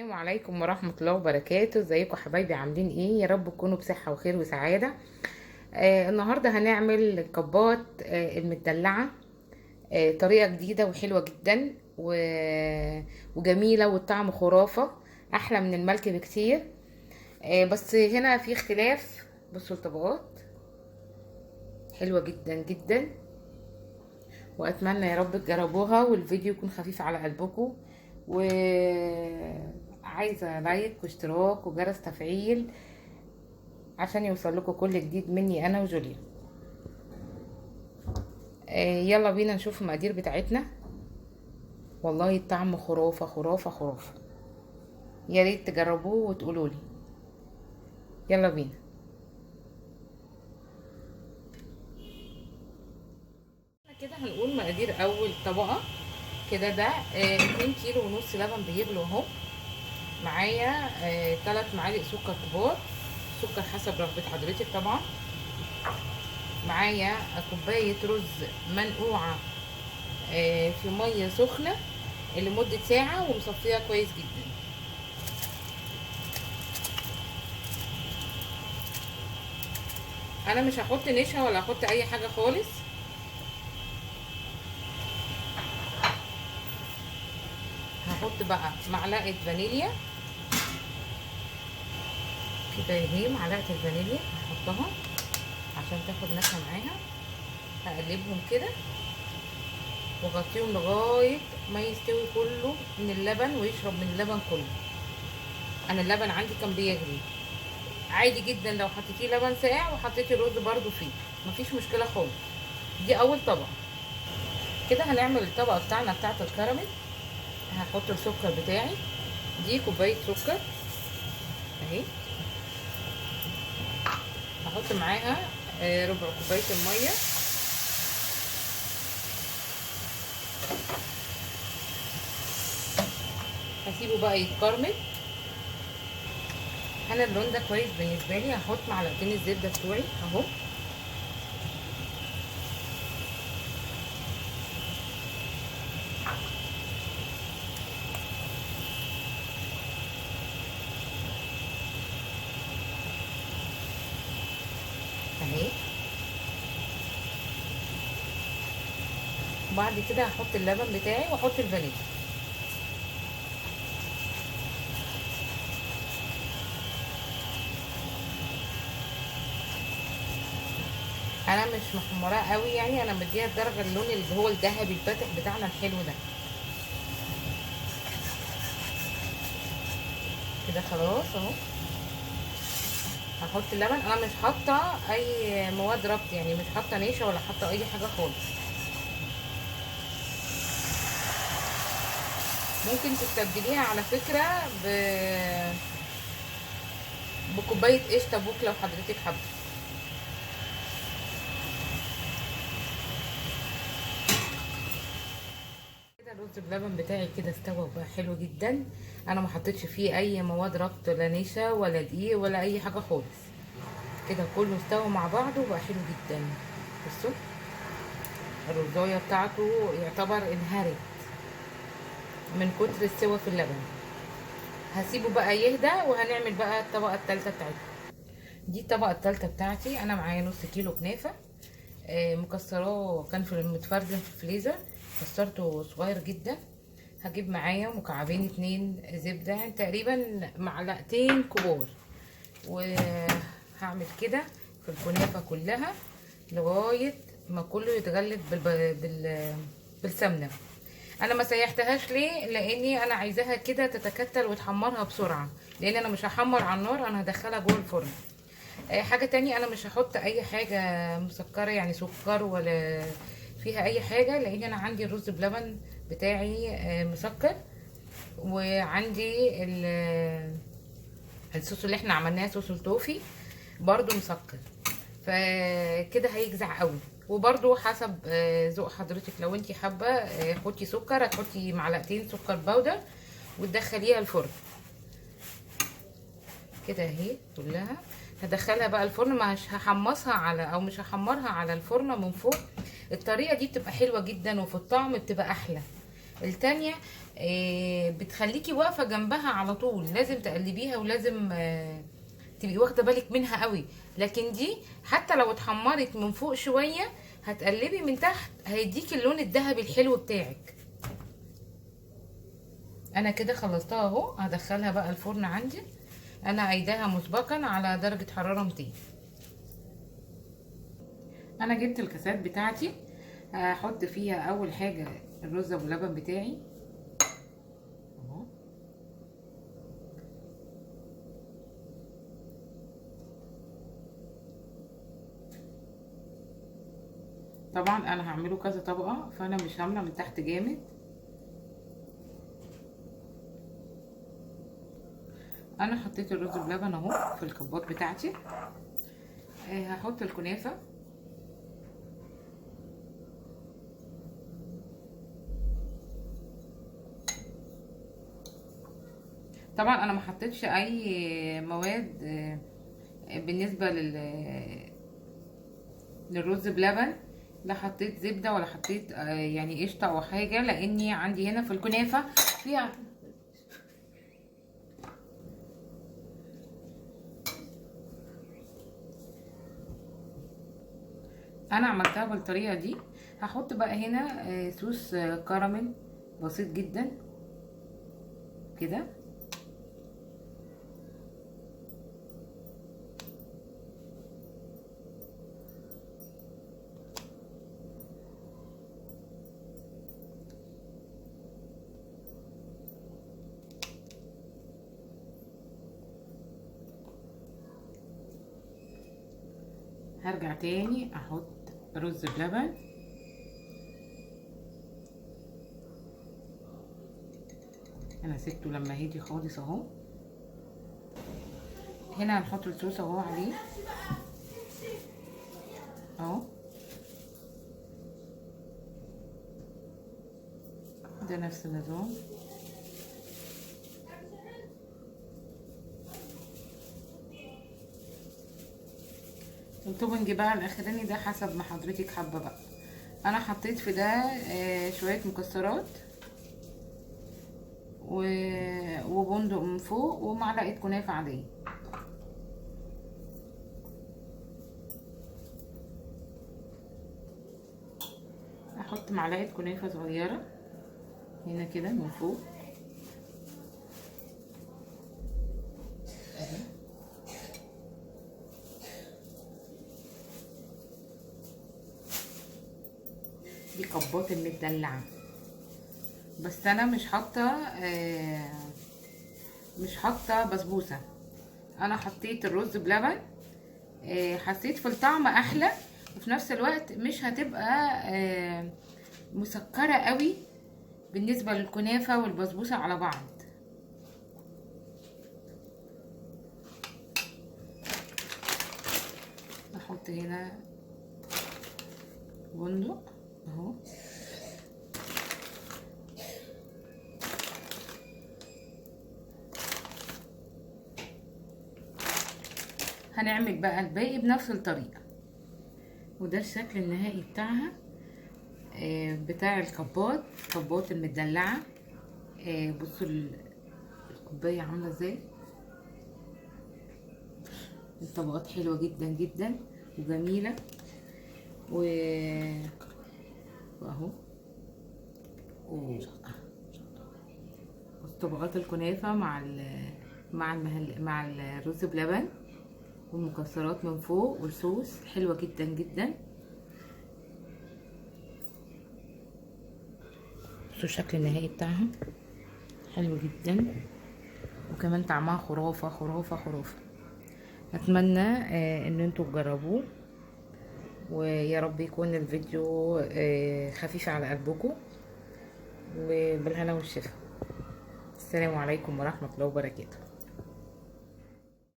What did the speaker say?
السلام عليكم ورحمة الله وبركاته. ازيكم حبايبي؟ عاملين ايه؟ يا رب تكونوا بصحة وخير وسعادة. النهاردة هنعمل الكبات المدلعة. طريقة جديدة وحلوة جدا وجميلة، والطعم خرافة، احلى من الملك بكتير. بس هنا في اختلاف. بصوا الطبقات حلوة جدا جدا، واتمنى يا رب تجربوها والفيديو يكون خفيف على قلبكم. وعايزه لايك واشتراك وجرس تفعيل عشان يوصل لكم كل جديد مني انا وجوليا. يلا بينا نشوف المقادير بتاعتنا. والله الطعم خرافه خرافه خرافه، يا ريت تجربوه وتقولوا لي. يلا بينا. كده هنقول مقادير اول طبقه. كده ده 2 كيلو ونص لبن بيغلوا اهو. معايا 3 معالق سكر كبار، سكر حسب رغبة حضرتك طبعا. معايا كوباية رز منقوعة في مية سخنة لمدة ساعة ومصفيها كويس جدا. انا مش هحط نشا ولا هحط اي حاجة خالص. هحط بقى معلقة فانيليا كده اهي، معلقة الفانيليا هحطها عشان تاخد نكهة معاها. هقلبهم كده وغطيهم لغايه ما يستوي كله من اللبن ويشرب من اللبن كله. انا اللبن عندي كان بيغلي عادي جدا، لو حطيتيه لبن ساقع وحطيتي الرز برده فيه مفيش مشكله خالص. دي اول طبقه. كده هنعمل الطبقه بتاعنا بتاعه الكراميل. هحط السكر بتاعي، دي كوبايه سكر اهي. هحط معاها ربع كوبايه الميه. هسيبه بقى يتكرمل. انا اللون ده كويس بالنسبه لي. هحط معلقتين الزبده بتوعي اهو. اهي. وبعد كده هحط اللبن بتاعي واحط الفانيليا. انا مش محمراه قوي يعني، انا مديها الدرجه اللون اللي هو الذهبي الفاتح بتاعنا الحلو ده. كده خلاص اهو. هحط اللبن. انا مش حاطه اي مواد ربط يعني، مش حاطه نشا ولا حاطه اي حاجه خالص. ممكن تستبدليها على فكره بكوبايه قشطه بوك لو حضرتك حابه. كده الرز بلبن بتاعي كده استوى وبقى حلو جدا. انا ما حطيتش فيه اي مواد ربط، لا نشا ولا دقيق ولا اي حاجه خالص. كده كله استوى مع بعضه وبقى حلو جدا. بصوا الرزايه بتاعته يعتبر انهارت من كتر السوا في اللبن. هسيبه بقى يهدى وهنعمل بقى الطبقه الثالثه بتاعتنا. دي الطبقه الثالثه بتاعتي. انا معايا نص كيلو كنافه مكسراه، كان في متفرزن في الفريزر، كسرته صغير جدا. هجيب معايا مكعبين 2 زبده، يعني تقريبا معلقتين كبار، وهعمل كده في الكنافه كلها لغايه ما كله يتغلف بالسمنه. انا ما سيحتهاش ليه؟ لاني انا عايزاها كده تتكتل وتحمرها بسرعه، لان انا مش هحمر على النار، انا هدخلها جوه الفرن. حاجه تانية، انا مش هحط اي حاجه مسكره يعني سكر ولا فيها اي حاجه، لان انا عندي الرز بلبن بتاعي مسكر، وعندي الصوص اللي احنا عملناه صوص التوفي برضو مسكر، فكده هيجزع قوي. وبرضو حسب ذوق حضرتك، لو انتي حابه حطي سكر، هتحطي معلقتين سكر بودر وتدخليها الفرن. كده اهي كلها هدخلها بقى الفرن. مش هحمصها على او مش هحمرها على الفرن من فوق. الطريقه دي بتبقى حلوه جدا وفي الطعم بتبقى احلى. التانية بتخليكي واقفه جنبها على طول، لازم تقلبيها ولازم تبقي واخده بالك منها قوي. لكن دي حتى لو اتحمرت من فوق شويه هتقلبي من تحت هيديكي اللون الذهبي الحلو بتاعك. انا كده خلصتها اهو، هدخلها بقى الفرن عندي. انا قايداها مسبقا على درجه حراره 200. انا جبت الكاسات بتاعتي، هحط فيها اول حاجه الرز ابو لبن بتاعي اهو. طبعا انا هعمله كذا طبقه، فانا مش هامله من تحت جامد. انا حطيت الرز بلبن اهو في الكبات بتاعتي. هحط الكنافه. طبعا انا ما حطيتش اي مواد بالنسبه للرز بلبن، لا حطيت زبده ولا حطيت يعني قشطه او حاجه، لاني عندي هنا في الكنافه فيها انا عملتها بالطريقه دي. هحط بقى هنا صوص كراميل بسيط جدا كده. هرجع تاني احط رز بلبن. انا سبته لما هدي خالص اهو. هنا هنحط الصوص اهو عليه اهو. ده نفس النظام. التوبنج بقى الاخراني ده حسب ما حضرتك حابه بقى. انا حطيت في ده شويه مكسرات وبندق من فوق ومعلقه كنافه عاديه. احط معلقه كنافه صغيره هنا كده من فوق. دي كبات المدلعه، بس انا مش حاطه بسبوسه. انا حطيت الرز بلبن، حسيت في الطعم احلى، وفي نفس الوقت مش هتبقى مسكره قوي بالنسبه للكنافه والبسبوسه على بعض. احط هنا بندق اهو. هنعمل بقى الباقي بنفس الطريقه. وده الشكل النهائي بتاعها، بتاع كبات المدلعه. بصوا الكوبايه عامله ازاي. الطبقات حلوه جدا جدا وجميله واهو. طبقات الكنافه مع الرز بلبن والمكسرات من فوق والصوص حلوه جدا جدا. بصوا الشكل النهائي بتاعها حلو جدا، وكمان طعمها خرافه خرافه خرافه. اتمنى ان انتوا تجربوه، ويا رب يكون الفيديو خفيف على قلبكم، وبالهنا والشفا. السلام عليكم ورحمه الله وبركاته.